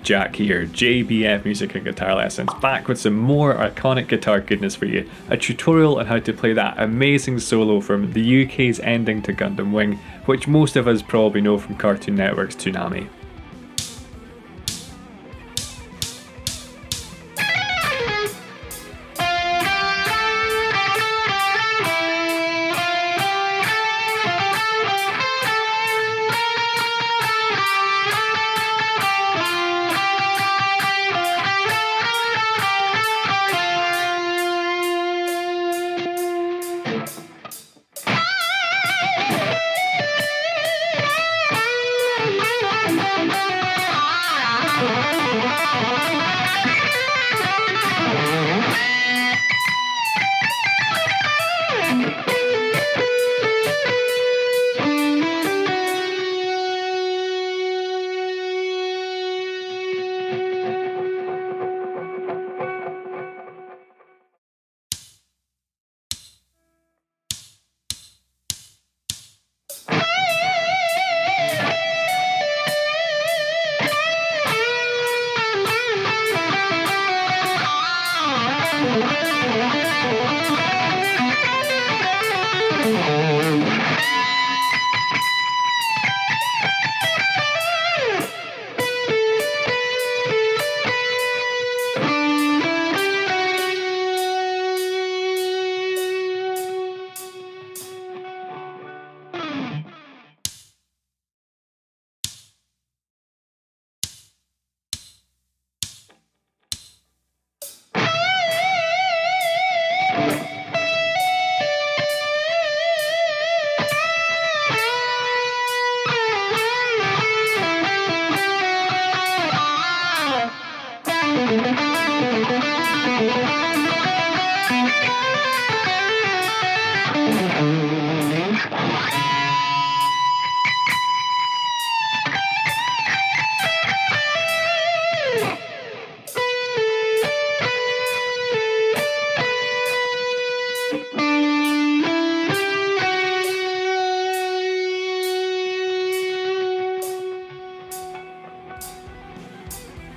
Jack here, JBF Music and Guitar Lessons, back with some more iconic guitar goodness for you. A tutorial on how to play that amazing solo from the UK's ending to Gundam Wing, which most of us probably know from Cartoon Network's Toonami.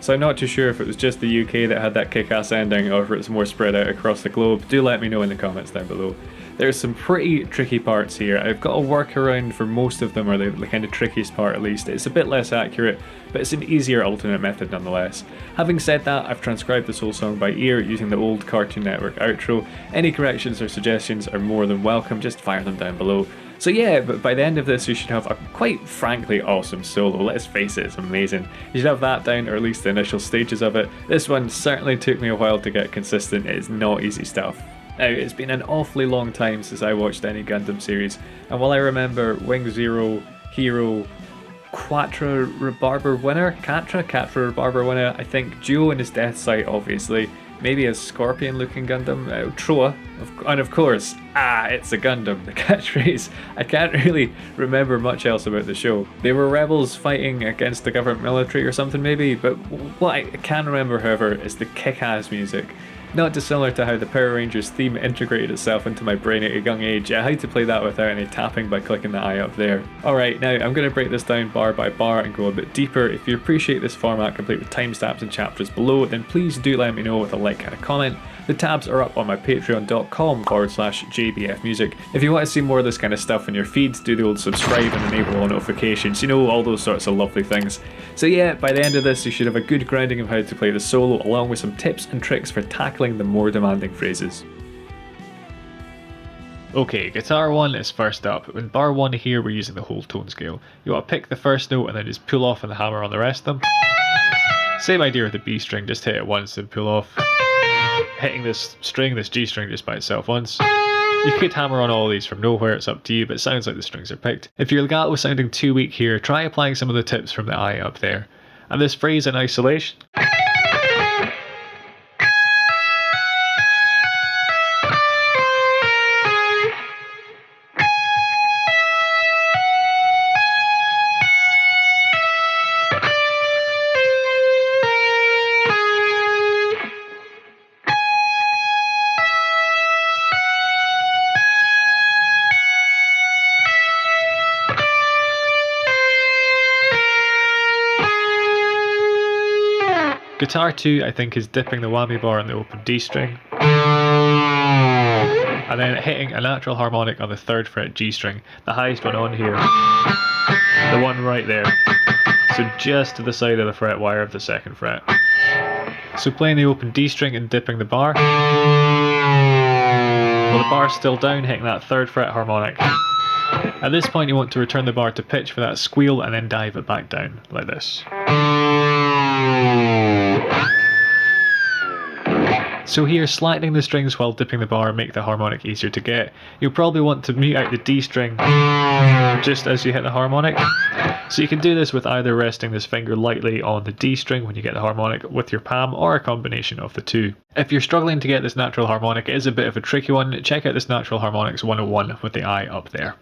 So I'm not too sure if it was just the UK that had that kick-ass ending or if it's more spread out across the globe. Do let me know in the comments down below. There's some pretty tricky parts here. I've got a workaround for most of them, or the kind of trickiest part at least. It's a bit less accurate, but it's an easier alternate method nonetheless. Having said that, I've transcribed this whole song by ear using the old Cartoon Network outro. Any corrections or suggestions are more than welcome, just fire them down below. So yeah, but by the end of this you should have a quite frankly awesome solo. Let's face it, it's amazing. You should have that down, or at least the initial stages of it. This one certainly took me a while to get consistent. It's not easy stuff. Now, it's been an awfully long time since I watched any Gundam series, and while I remember Wing Zero, Hero, Quatra Rebarber winner, Catra Rebarber winner, I think Duo in his death sight obviously, maybe a scorpion looking Gundam, Troa, and of course, it's a Gundam, the catchphrase. I can't really remember much else about the show. They were rebels fighting against the government military or something maybe, but what I can remember however is the kick-ass music. Not dissimilar to how the Power Rangers theme integrated itself into my brain at a young age, I had to play that without any tapping by clicking the eye up there. Alright, now I'm going to break this down bar by bar and go a bit deeper. If you appreciate this format complete with timestamps and chapters below, then please do let me know with a like and a comment. The tabs are up on my patreon.com/JBFmusic. If you want to see more of this kind of stuff in your feeds, do the old subscribe and enable all notifications, you know, all those sorts of lovely things. So yeah, by the end of this you should have a good grounding of how to play the solo, along with some tips and tricks for tackling the more demanding phrases. Okay, guitar 1 is first up. In bar 1 here we're using the whole tone scale. You want to pick the first note and then just pull off and hammer on the rest of them. Same idea with the B string, just hit it once and pull off. Hitting this string, this G string just by itself once. You could hammer on all these from nowhere, it's up to you, but it sounds like the strings are picked. If your legato was sounding too weak here, try applying some of the tips from the eye up there. And this phrase in isolation. Guitar 2 I think is dipping the whammy bar on the open D string, and then hitting a natural harmonic on the 3rd fret G string, the highest one on here, the one right there, so just to the side of the fret wire of the 2nd fret. So playing the open D string and dipping the bar, while the bar's still down, hitting that 3rd fret harmonic. At this point you want to return the bar to pitch for that squeal and then dive it back down, like this. So here, slackening the strings while dipping the bar make the harmonic easier to get. You'll probably want to mute out the D string just as you hit the harmonic. So you can do this with either resting this finger lightly on the D string when you get the harmonic with your palm, or a combination of the two. If you're struggling to get this natural harmonic, it is a bit of a tricky one. Check out this Natural Harmonics 101 with the eye up there.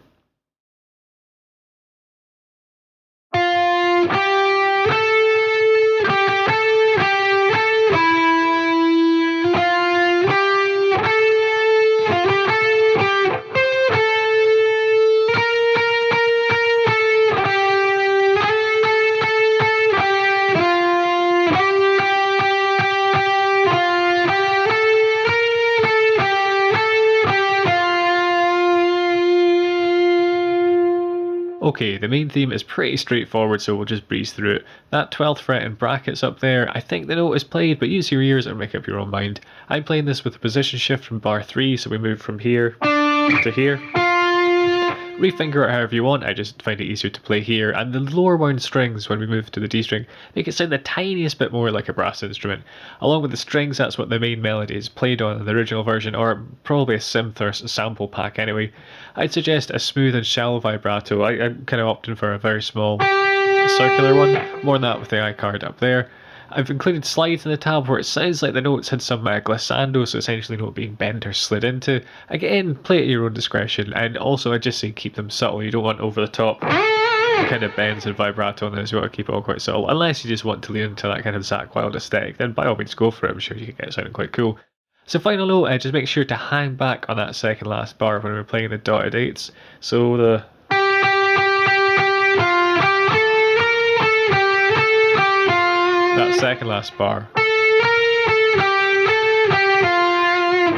Okay, the main theme is pretty straightforward, so we'll just breeze through it. That 12th fret in brackets up there, I think the note is played, but use your ears or make up your own mind. I'm playing this with a position shift from bar 3, so we move from here to here. Refinger it however you want, I just find it easier to play here, and the lower wound strings when we move to the D string make it sound the tiniest bit more like a brass instrument. Along with the strings, that's what the main melody is played on in the original version, or probably a synth or sample pack anyway. I'd suggest a smooth and shallow vibrato. I'm kind of opting for a very small circular one, more than that with the iCard up there. I've included slides in the tab where it sounds like the notes had some glissando, so essentially not being bent or slid into. Again, play at your own discretion, and also I just say keep them subtle. You don't want over the top kind of bends and vibrato on this. You want to keep it all quite subtle, unless you just want to lean into that kind of Zakk Wylde aesthetic, then by all means go for it. I'm sure you can get it sounding quite cool. So final note, just make sure to hang back on that second last bar when we're playing the dotted eights. So the that second last bar,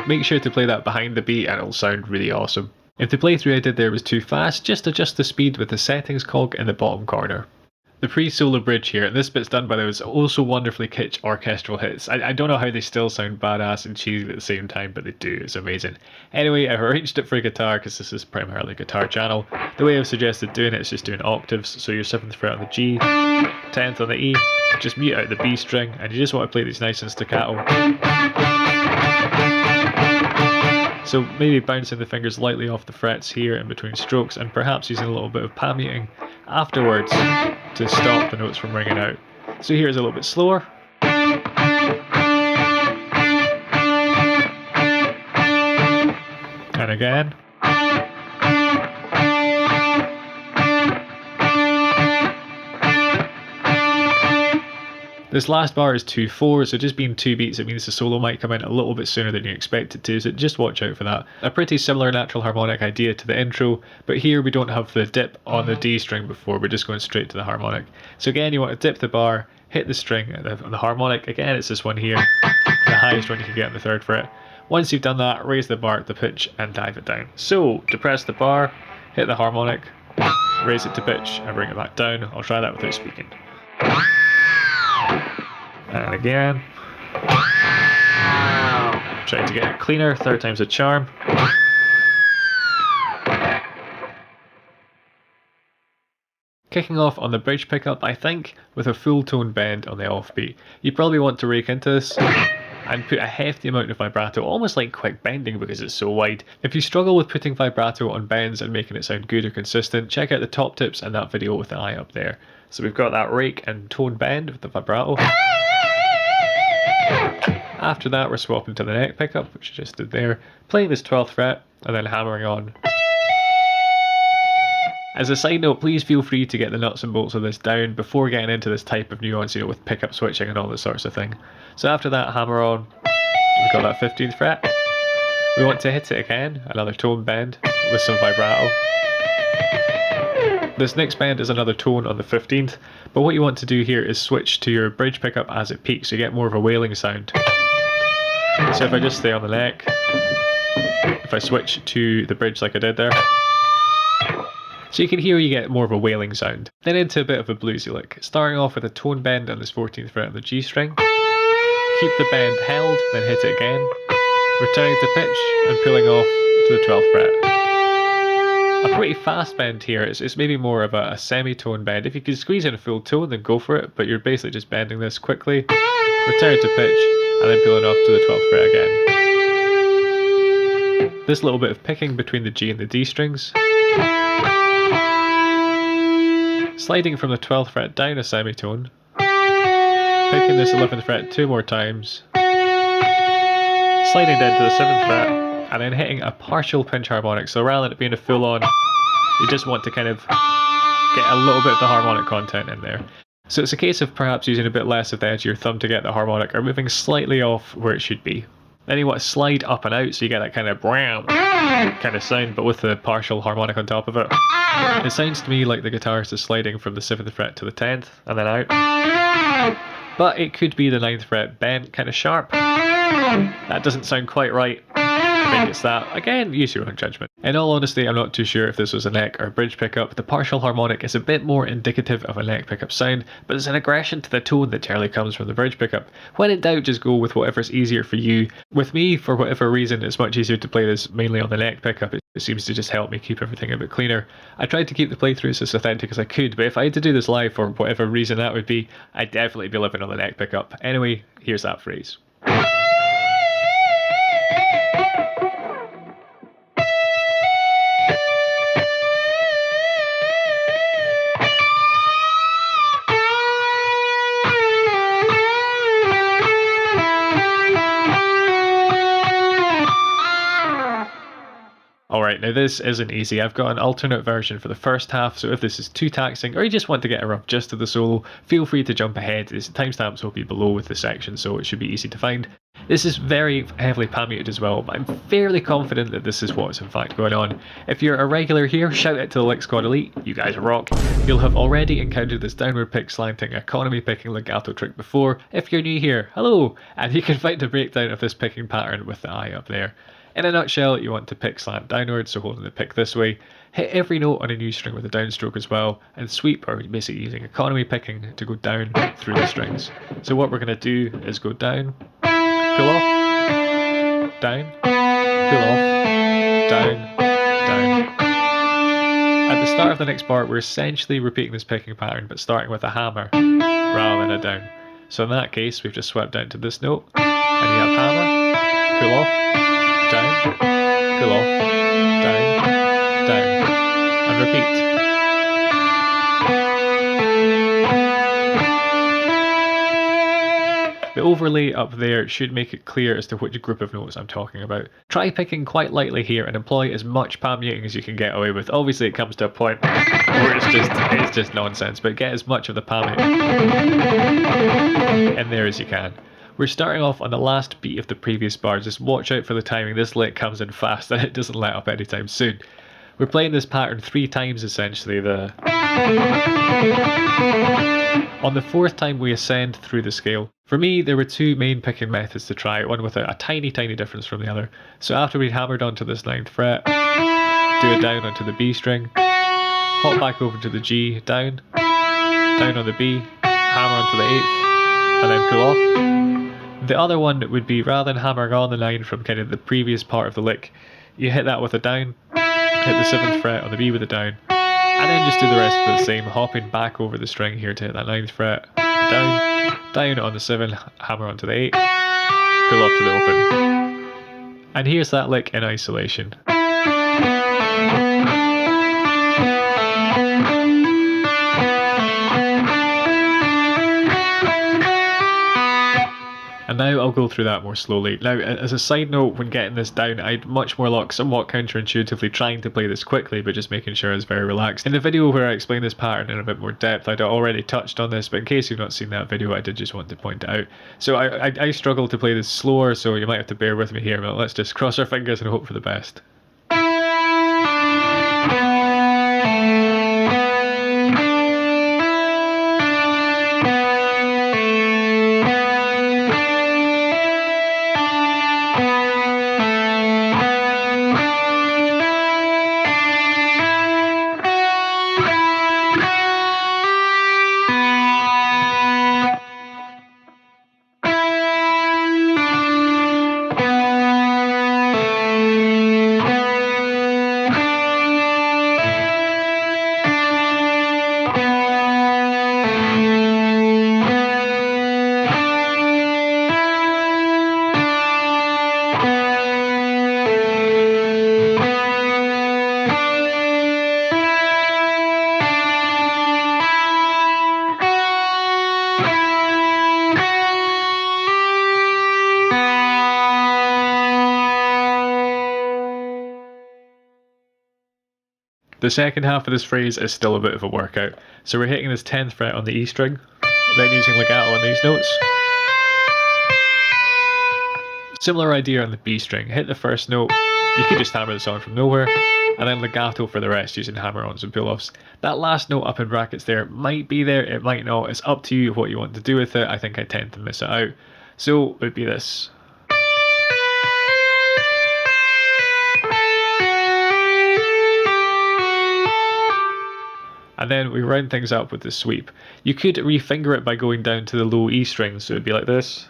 make sure to play that behind the beat and it'll sound really awesome. If the playthrough I did there was too fast, just adjust the speed with the settings cog in the bottom corner. The pre-solo bridge here, and this bit's done by those also wonderfully kitsch orchestral hits. I don't know how they still sound badass and cheesy at the same time, but they do, it's amazing. Anyway, I've arranged it for guitar because this is primarily a guitar channel. The way I've suggested doing it is just doing octaves, so your 7th fret on the G, 10th on the E, just mute out the B string, and you just want to play these nice and staccato. So maybe bouncing the fingers lightly off the frets here in between strokes, and perhaps using a little bit of palm muting afterwards to stop the notes from ringing out. So here's a little bit slower. And again. This last bar is 2/4, so just being 2 beats, it means the solo might come in a little bit sooner than you expect it to, so just watch out for that. A pretty similar natural harmonic idea to the intro, but here we don't have the dip on the D string before, we're just going straight to the harmonic. So again, you want to dip the bar, hit the string, the harmonic, again it's this one here, the highest one you can get on the 3rd fret. Once you've done that, raise the bar at the pitch and dive it down. So, depress the bar, hit the harmonic, raise it to pitch and bring it back down. I'll try that without speaking. And again. Try to get it cleaner, 3rd time's a charm. Kicking off on the bridge pickup, I think, with a full tone bend on the offbeat. You probably want to rake into this and put a hefty amount of vibrato, almost like quick bending because it's so wide. If you struggle with putting vibrato on bends and making it sound good or consistent, check out the top tips and that video with the eye up there. So we've got that rake and tone bend with the vibrato. After that, we're swapping to the neck pickup, which I just did there, playing this 12th fret and then hammering on. As a side note, please feel free to get the nuts and bolts of this down before getting into this type of nuance, with pickup switching and all this sorts of thing. So after that, hammer on, we've got that 15th fret. We want to hit it again, another tone bend with some vibrato. This next bend is another tone on the 15th, but what you want to do here is switch to your bridge pickup as it peaks, so you get more of a wailing sound. So if I just stay on the neck, if I switch to the bridge like I did there, so you can hear you get more of a wailing sound. Then into a bit of a bluesy lick, starting off with a tone bend on this 14th fret of the G string. Keep the bend held, then hit it again, returning to pitch and pulling off to the 12th fret. A pretty fast bend here, it's maybe more of a semitone bend. If you could squeeze in a full tone, then go for it, but you're basically just bending this quickly, returning to pitch, and then pulling off to the 12th fret again. This little bit of picking between the G and the D strings. Sliding from the 12th fret down a semitone. Picking this 11th fret 2 more times. Sliding down to the 7th fret, and then hitting a partial pinch harmonic. So rather than it being a full on, you just want to kind of get a little bit of the harmonic content in there. So it's a case of perhaps using a bit less of the edge of your thumb to get the harmonic, or moving slightly off where it should be. Then you want to slide up and out so you get that kind of brown kind of sound, but with the partial harmonic on top of it. It sounds to me like the guitarist is sliding from the 7th fret to the 10th and then out. But it could be the 9th fret bent kind of sharp. That doesn't sound quite right. I think it's that. Again, use your own judgment. In all honesty, I'm not too sure if this was a neck or a bridge pickup. The partial harmonic is a bit more indicative of a neck pickup sound, but there's an aggression to the tone that generally comes from the bridge pickup. When in doubt, just go with whatever's easier for you. With me, for whatever reason, it's much easier to play this mainly on the neck pickup. It seems to just help me keep everything a bit cleaner. I tried to keep the playthroughs as authentic as I could, but if I had to do this live for whatever reason that would be, I'd definitely be living on the neck pickup. Anyway, here's that phrase. Alright, now this isn't easy. I've got an alternate version for the first half, so if this is too taxing or you just want to get a rough gist of the solo, feel free to jump ahead. The timestamps will be below with the section, so it should be easy to find. This is very heavily palmuted as well, but I'm fairly confident that this is what's in fact going on. If you're a regular here, shout out to the Lick Squad Elite, you guys rock. You'll have already encountered this downward pick slanting economy picking legato trick before. If you're new here, hello, and you can find a breakdown of this picking pattern with the eye up there. In a nutshell, you want to pick slant downwards, so holding the pick this way, hit every note on a new string with a downstroke as well, and sweep, or basically using economy picking to go down through the strings. So what we're going to do is go down, pull off, down, pull off, down, down. At the start of the next bar, we're essentially repeating this picking pattern, but starting with a hammer rather than a down. So in that case, we've just swept down to this note, and you have hammer, pull off, down, pull off, down, down, and repeat. The overlay up there should make it clear as to which group of notes I'm talking about. Try picking quite lightly here and employ as much palm muting as you can get away with. Obviously it comes to a point where it's just nonsense, but get as much of the palm in there as you can. We're starting off on the last beat of the previous bar. Just watch out for the timing. This lick comes in fast and it doesn't let up anytime soon. We're playing this pattern 3 times essentially. On the 4th time we ascend through the scale. For me, there were 2 main picking methods to try, one with a tiny difference from the other. So after we'd hammered onto this 9th fret, do it down onto the B string, hop back over to the G, down on the B, hammer onto the 8th, and then pull off. The other one would be, rather than hammering on the 9 from kind of the previous part of the lick, you hit that with a down, hit the 7th fret on the B with a down, and then just do the rest of the same, hopping back over the string here to hit that 9th fret, down on the 7, hammer onto the 8, pull off to the open. And here's that lick in isolation. And now I'll go through that more slowly. Now, as a side note, when getting this down, I'd much more luck somewhat counterintuitively trying to play this quickly, but just making sure I was very relaxed. In the video where I explain this pattern in a bit more depth, I'd already touched on this, but in case you've not seen that video, I did just want to point it out. So I struggle to play this slower, so you might have to bear with me here, but let's just cross our fingers and hope for the best. The second half of this phrase is still a bit of a workout. So we're hitting this 10th fret on the E string, then using legato on these notes. Similar idea on the B string. Hit the first note, you could just hammer the song from nowhere, and then legato for the rest using hammer-ons and pull-offs. That last note up in brackets there might be there, it might not. It's up to you what you want to do with it. I think I tend to miss it out. So it would be this. And then we round things up with the sweep. You could refinger it by going down to the low E string, so it'd be like this.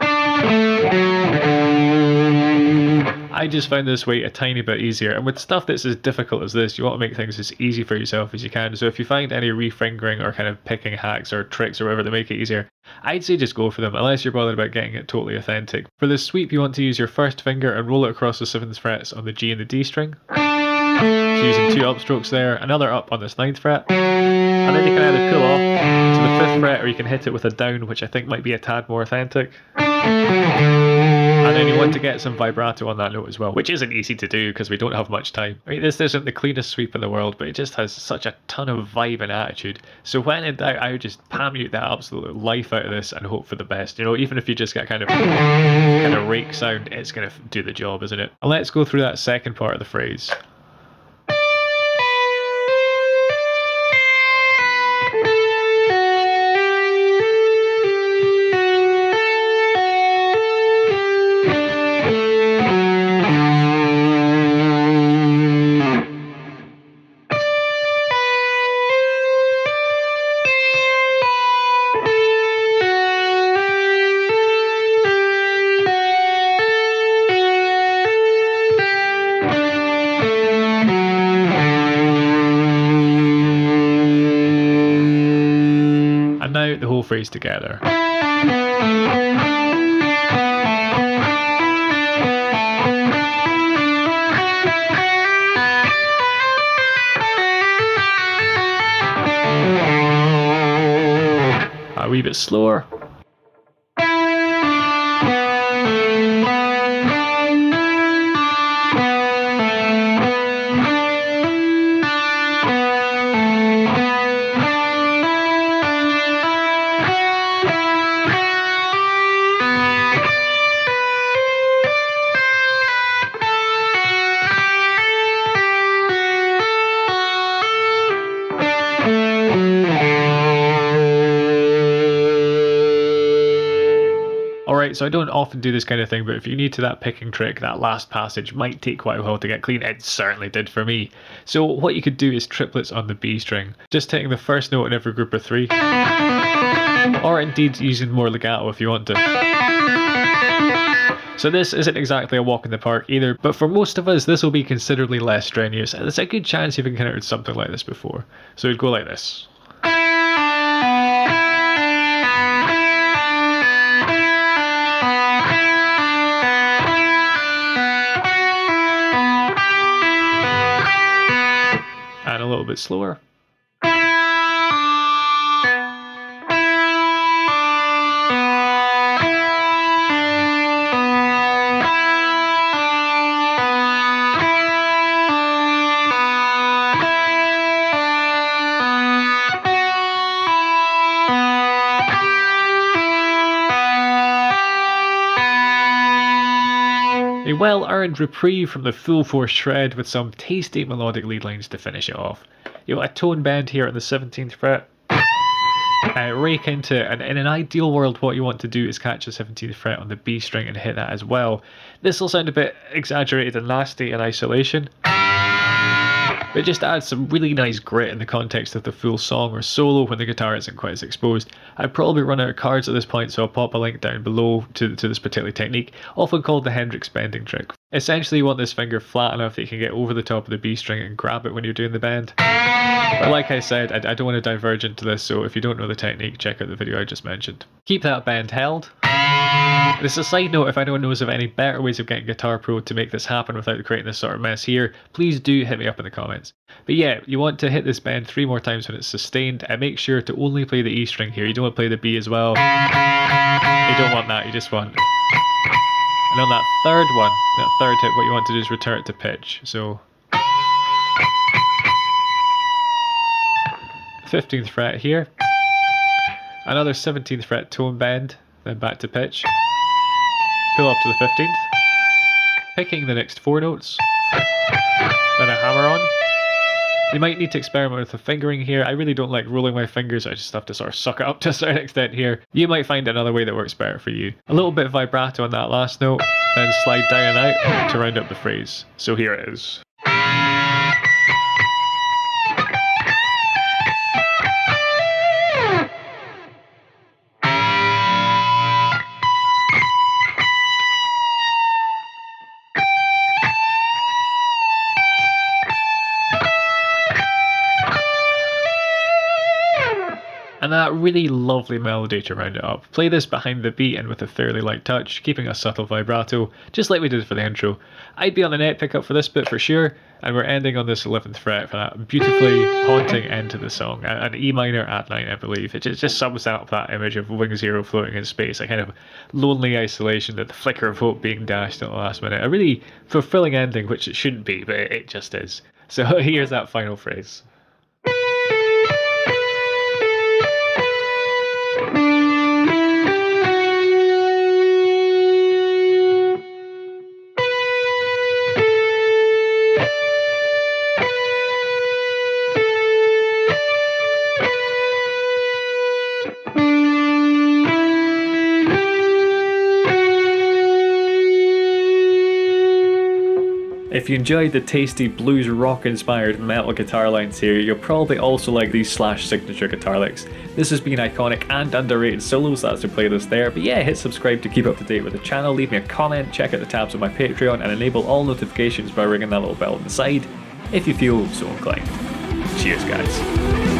I just found this way a tiny bit easier, and with stuff that's as difficult as this, you want to make things as easy for yourself as you can. So if you find any refingering or kind of picking hacks or tricks or whatever that make it easier, I'd say just go for them, unless you're bothered about getting it totally authentic. For the sweep, you want to use your first finger and roll it across the 7th frets on the G and the D string. So using 2 upstrokes there, another up on this 9th fret, and then you can either pull off to the 5th fret or you can hit it with a down, which I think might be a tad more authentic. And then you want to get some vibrato on that note as well, which isn't easy to do because we don't have much time. I mean, this isn't the cleanest sweep in the world, but it just has such a ton of vibe and attitude. So when in doubt, I would just palm mute the absolute life out of this and hope for the best. You know, even if you just get kind of rake sound, it's going to do the job, isn't it? And let's go through that second part of the phrase. Now the whole phrase together. A wee bit slower. Alright, so I don't often do this kind of thing, but if you're new to that picking trick, that last passage might take quite a while to get clean. It certainly did for me. So what you could do is triplets on the B string, just taking the first note in every group of 3, or indeed using more legato if you want to. So this isn't exactly a walk in the park either, but for most of us this will be considerably less strenuous, and there's a good chance you've encountered something like this before. So it'd go like this. And a little bit slower. A well-earned reprieve from the full-force shred with some tasty melodic lead lines to finish it off. You want a tone bend here on the 17th fret, rake into it, and in an ideal world what you want to do is catch the 17th fret on the B string and hit that as well. This will sound a bit exaggerated and nasty in isolation, but it just adds some really nice grit in the context of the full song or solo when the guitar isn't quite as exposed. I'd probably run out of cards at this point, so I'll pop a link down below to this particular technique, often called the Hendrix bending trick. Essentially you want this finger flat enough that you can get over the top of the B string and grab it when you're doing the bend. But like I said, I don't want to diverge into this, so if you don't know the technique, check out the video I just mentioned. Keep that bend held. This is a side note, if anyone knows of any better ways of getting Guitar Pro to make this happen without creating this sort of mess here, please do hit me up in the comments. But yeah, you want to hit this bend 3 more times when it's sustained, and make sure to only play the E string here. You don't want to play the B as well. You don't want that, you just want... And on that third one, that third hit, what you want to do is return it to pitch. So... 15th fret here, another 17th fret tone bend, then back to pitch, pull off to the 15th, picking the next 4 notes, then a hammer on. You might need to experiment with the fingering here. I really don't like rolling my fingers, I just have to sort of suck it up to a certain extent here. You might find another way that works better for you. A little bit of vibrato on that last note, then slide down and out to round up the phrase. So here it is. And that really lovely melody to round it up. Play this behind the beat and with a fairly light touch, keeping a subtle vibrato, just like we did for the intro. I'd be on the net pickup for this bit for sure, and we're ending on this 11th fret for that beautifully haunting end to the song. An E minor at 9, I believe. It just sums up that image of Wing Zero floating in space, a kind of lonely isolation, the flicker of hope being dashed at the last minute. A really fulfilling ending, which it shouldn't be, but it just is. So here's that final phrase. If you enjoyed the tasty blues rock inspired metal guitar lines here, you'll probably also like these Slash signature guitar licks. This has been iconic and underrated solos, that's the playlist there, but yeah, hit subscribe to keep up to date with the channel, leave me a comment, check out the tabs on my Patreon and enable all notifications by ringing that little bell on the side if you feel so inclined. Cheers guys.